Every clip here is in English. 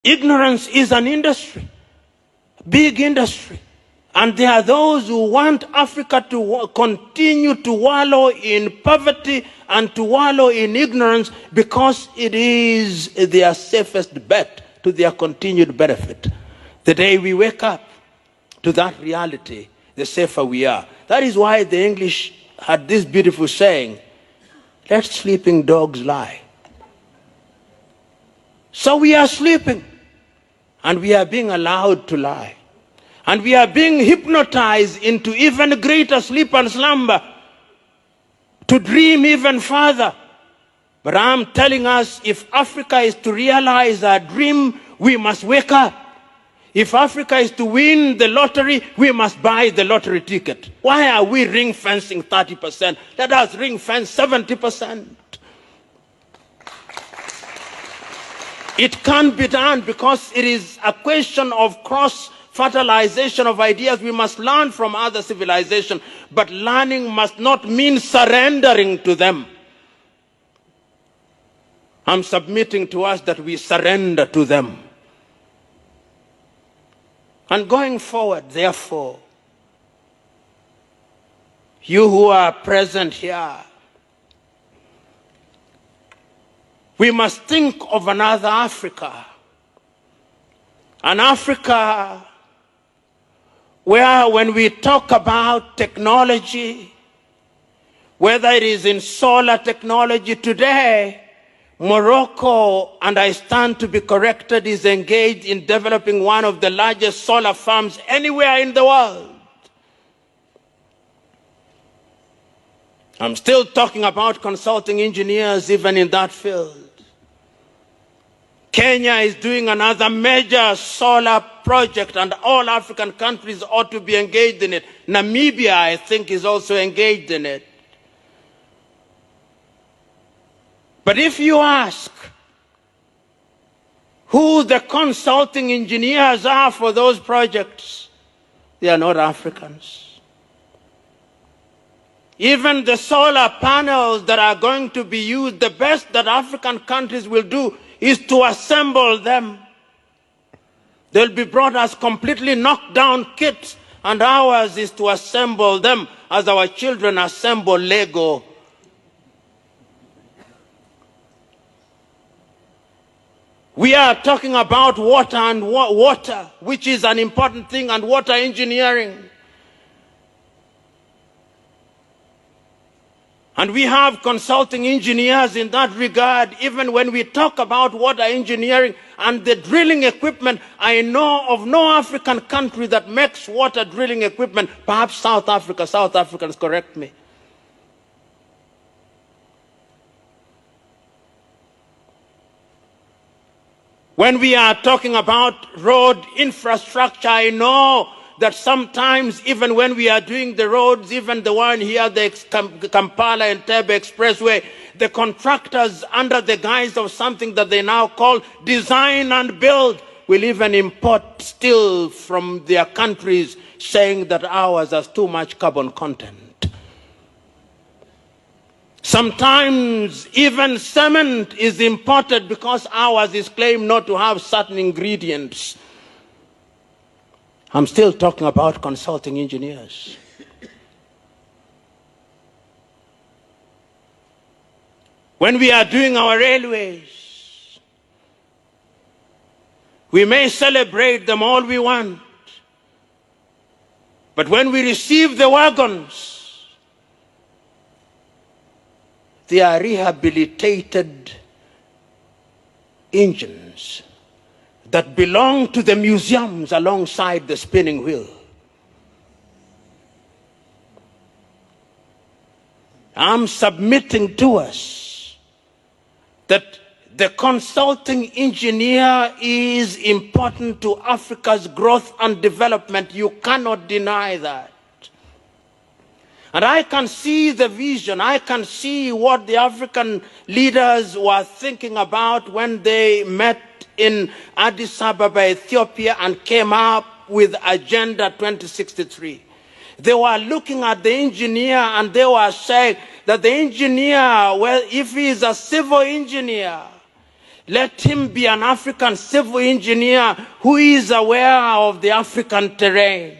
Ignorance is an industry, big industry. And there are those who want Africa to continue to wallow in poverty and to wallow in ignorance because it is their safest bet to their continued benefit. The day we wake up to that reality, the safer we are. That is why the English had this beautiful saying, let sleeping dogs lie. So we are sleeping, and we are being allowed to lie. And we are being hypnotized into even greater sleep and slumber, to dream even further. But I'm telling us, if Africa is to realize our dream, we must wake up. If Africa is to win the lottery, we must buy the lottery ticket. Why are we ring fencing 30%? Let us ring fence 70%. It can't be done because it is a question of cross-fertilization of ideas. We must learn from other civilizations, but learning must not mean surrendering to them. I'm submitting to us that we surrender to them. And going forward, therefore, you who are present here, we must think of another Africa. An Africa where when we talk about technology, whether it is in solar technology today, Morocco, and I stand to be corrected, is engaged in developing one of the largest solar farms anywhere in the world. I'm still talking about consulting engineers even in that field. Kenya is doing another major solar project, and all African countries ought to be engaged in it. Namibia, I think, is also engaged in it. But if you ask who the consulting engineers are for those projects, they are not Africans. Even the solar panels that are going to be used, the best that African countries will do is to assemble them. They'll be brought as completely knocked down kits, and ours is to assemble them as our children assemble Lego. We are talking about water and water, which is an important thing, and water engineering. And we have consulting engineers in that regard. Even when we talk about water engineering and the drilling equipment, I know of no African country that makes water drilling equipment. Perhaps South Africa. South Africans correct me. When we are talking about road infrastructure, I know that sometimes even when we are doing the roads, even the one here, the Kampala and Entebbe Expressway, the contractors, under the guise of something that they now call design and build, will even import steel from their countries, saying that ours has too much carbon content. Sometimes even cement is imported because ours is claimed not to have certain ingredients. I'm still talking about consulting engineers. When we are doing our railways, we may celebrate them all we want, but when we receive the wagons, they are rehabilitated engines that belong to the museums alongside the spinning wheel. I'm submitting to us that the consulting engineer is important to Africa's growth and development. You cannot deny that. And I can see the vision. I can see what the African leaders were thinking about when they met in Addis Ababa, Ethiopia, and came up with Agenda 2063. They were looking at the engineer and they were saying that the engineer, well, if he is a civil engineer, Let him be an African civil engineer who is aware of the African terrain.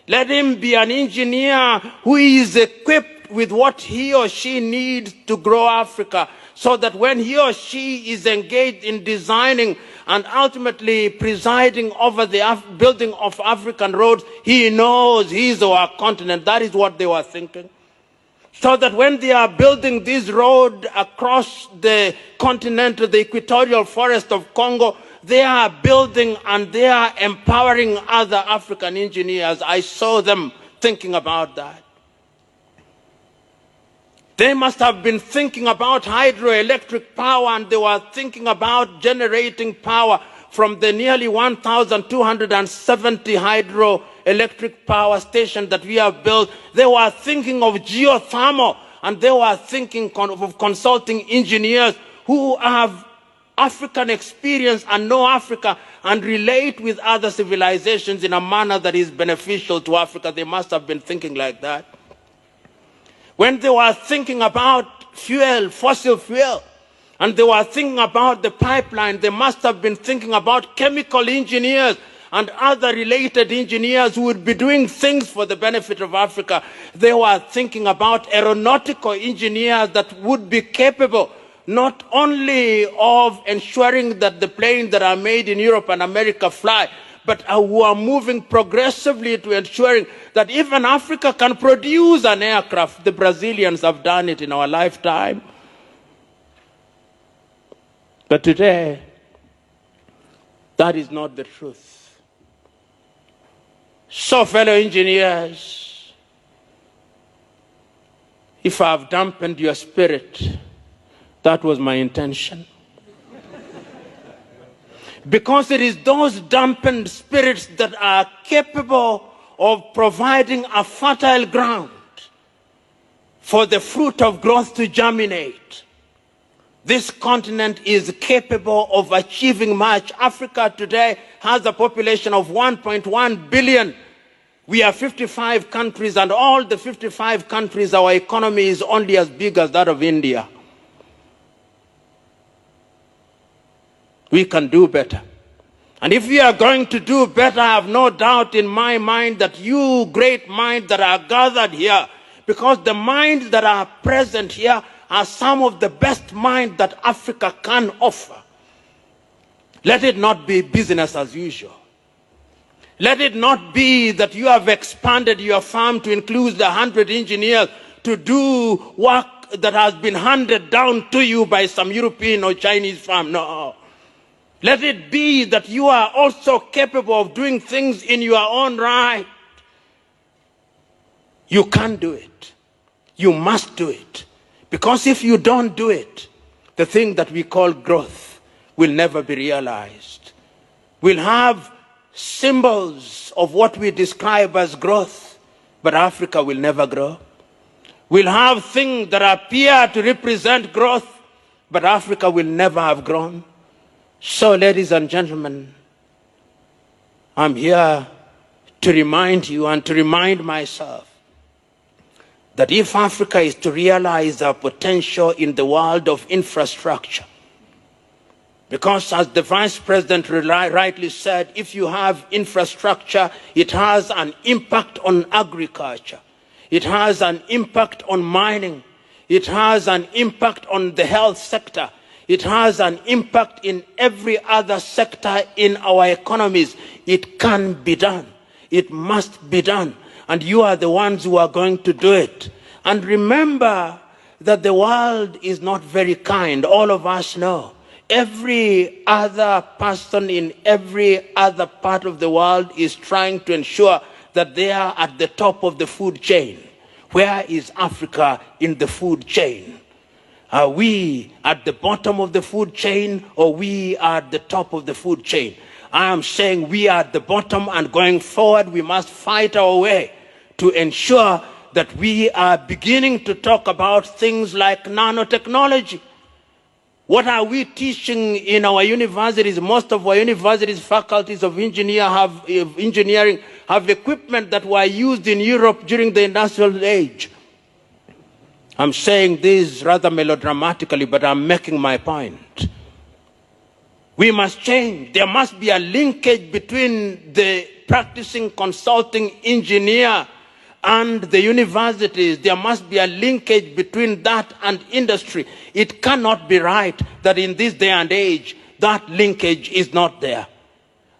Let him be an engineer who is equipped with what he or she needs to grow Africa, so that when he or she is engaged in designing and ultimately presiding over the building of African roads, he knows his or her continent. That is what they were thinking. So that when they are building this road across the continent, the equatorial forest of Congo, they are building and they are empowering other African engineers. I saw them thinking about that. They must have been thinking about hydroelectric power, and they were thinking about generating power from the nearly 1,270 hydroelectric power stations that we have built. They were thinking of geothermal, and they were thinking of consulting engineers who have African experience and know Africa and relate with other civilizations in a manner that is beneficial to Africa. They must have been thinking like that. When they were thinking about fuel, fossil fuel, and they were thinking about the pipeline, they must have been thinking about chemical engineers and other related engineers who would be doing things for the benefit of Africa. They were thinking about aeronautical engineers that would be capable not only of ensuring that the planes that are made in Europe and America fly, but who are moving progressively to ensuring that even Africa can produce an aircraft. The Brazilians have done it in our lifetime. But today, that is not the truth. So, fellow engineers, if I have dampened your spirit, that was my intention. Because it is those dampened spirits that are capable of providing a fertile ground for the fruit of growth to germinate. This continent is capable of achieving much. Africa today has a population of 1.1 billion. We are 55 countries, and all the 55 countries, our economy is only as big as that of India. We can do better. And if we are going to do better, I have no doubt in my mind that you great minds that are gathered here, because the minds that are present here are some of the best minds that Africa can offer. Let it not be business as usual. Let it not be that you have expanded your firm to include 100 engineers to do work that has been handed down to you by some European or Chinese firm. No. Let it be that you are also capable of doing things in your own right. You can do it. You must do it. Because if you don't do it, the thing that we call growth will never be realized. We'll have symbols of what we describe as growth, but Africa will never grow. We'll have things that appear to represent growth, but Africa will never have grown. So, ladies and gentlemen, I'm here to remind you and to remind myself that if Africa is to realize our potential in the world of infrastructure, because as the Vice President rightly said, if you have infrastructure, it has an impact on agriculture, it has an impact on mining, it has an impact on the health sector, it has an impact in every other sector in our economies. It can be done. It must be done. And you are the ones who are going to do it. And remember that the world is not very kind. All of us know. Every other person in every other part of the world is trying to ensure that they are at the top of the food chain. Where is Africa in the food chain? Are we at the bottom of the food chain, or we are at the top of the food chain? I am saying we are at the bottom, and going forward we must fight our way to ensure that we are beginning to talk about things like nanotechnology. What are we teaching in our universities? Most of our universities, faculties of engineering have equipment that were used in Europe during the industrial age. I'm saying this rather melodramatically, but I'm making my point. We must change. There must be a linkage between the practicing consulting engineer and the universities. There must be a linkage between that and industry. It cannot be right that in this day and age, that linkage is not there.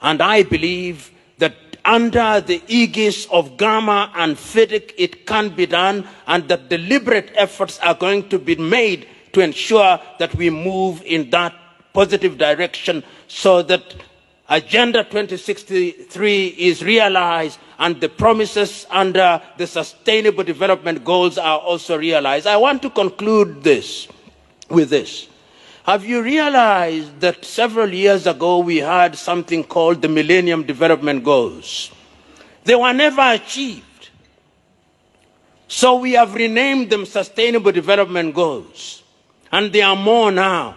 And I believe that under the aegis of Gamma and FIDIC, it can be done, and that deliberate efforts are going to be made to ensure that we move in that positive direction so that Agenda 2063 is realized and the promises under the Sustainable Development Goals are also realized. I want to conclude this with this. Have you realized that several years ago we had something called the Millennium Development Goals? They were never achieved. So we have renamed them Sustainable Development Goals. And there are more now.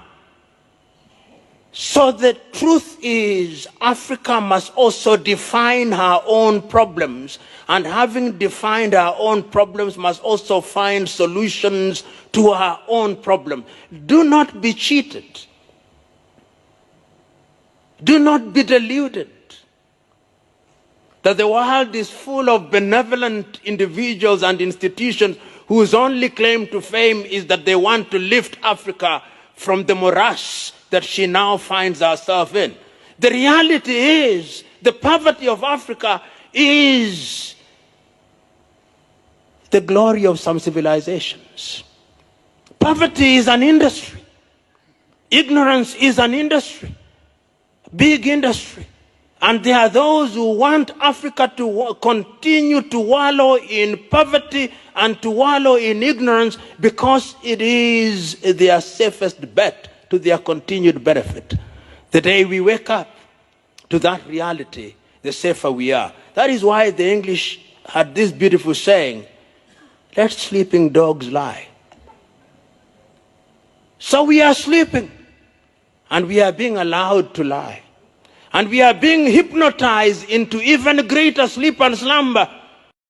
So the truth is, Africa must also define her own problems, and having defined her own problems, must also find solutions to her own problem. Do not be cheated. Do not be deluded that the world is full of benevolent individuals and institutions whose only claim to fame is that they want to lift Africa from the morass that she now finds herself in. The reality is, the poverty of Africa is the glory of some civilizations. Poverty is an industry. Ignorance is an industry, big industry. And there are those who want Africa to continue to wallow in poverty and to wallow in ignorance because it is their safest bet to their continued benefit. The day we wake up to that reality, the safer we are. That is why the English had this beautiful saying, let sleeping dogs lie. So we are sleeping, and we are being allowed to lie. And we are being hypnotized into even greater sleep and slumber